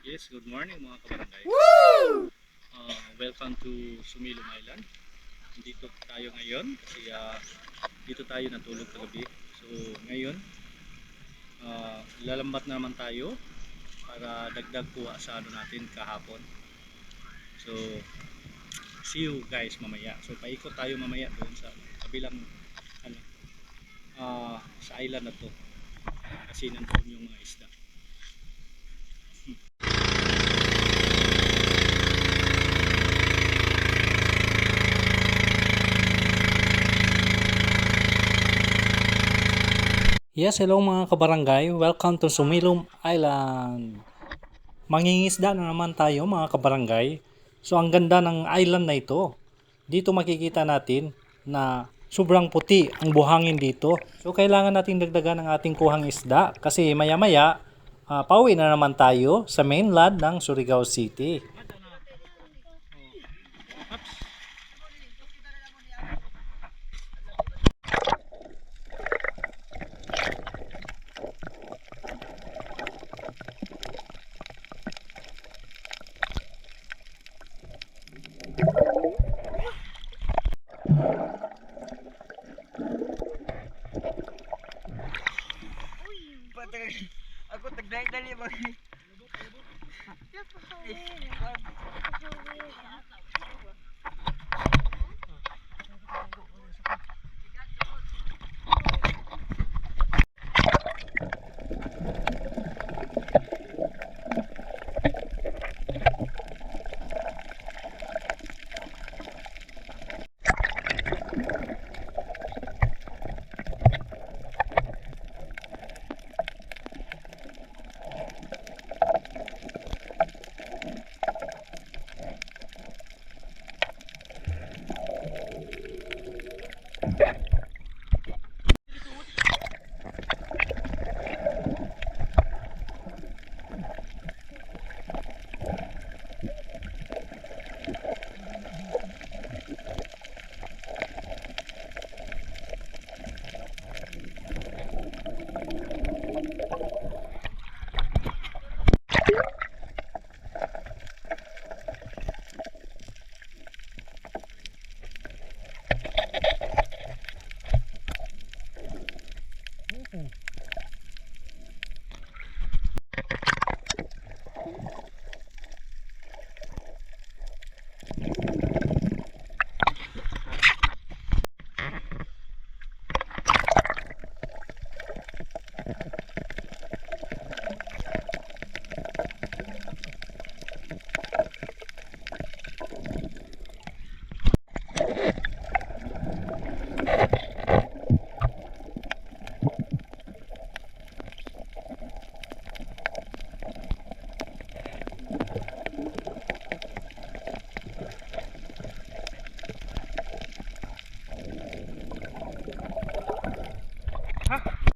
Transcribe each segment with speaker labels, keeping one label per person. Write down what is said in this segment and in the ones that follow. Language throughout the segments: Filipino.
Speaker 1: Yes, good morning mga kabarangay. Welcome to Sumilom Island. Dito tayo ngayon kasi dito tayo natulog kagabi. So ngayon, lalambat na naman tayo para dagdag kuha sa ano natin kahapon. So see you guys mamaya. So paikot tayo mamaya doon sa kabilang ano, sa island na to. Kasi nandoon yung mga isda. Yes, hello mga kabarangay. Welcome to Sumilom Island. Mangingisda na naman tayo mga kabarangay. So ang ganda ng island na ito. Dito makikita natin na sobrang puti ang buhangin dito. So kailangan nating dagdagan ang ating kuhang isda kasi maya-maya pauwi na naman tayo sa mainland ng Surigao City.
Speaker 2: Aku tagdali ba?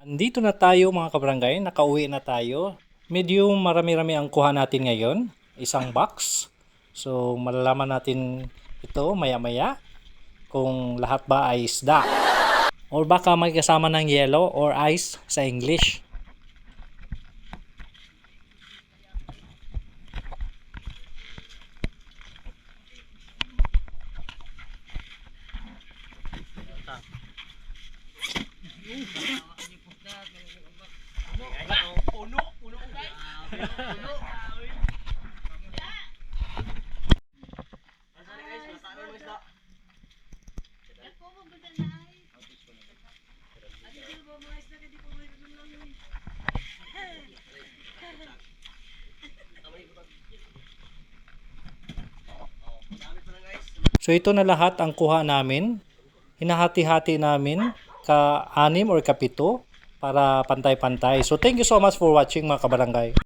Speaker 1: Andito na tayo mga kabarangay, nakauwi na tayo. Medyo marami-rami ang kuha natin ngayon, isang box. So malalaman natin ito maya-maya kung lahat ba ay isda. Or baka may kasama ng yellow or ice sa English. So ito na lahat ang kuha namin. Hinahati-hati namin ka-6 or ka-7 para pantay-pantay. So thank you so much for watching mga kabarangay.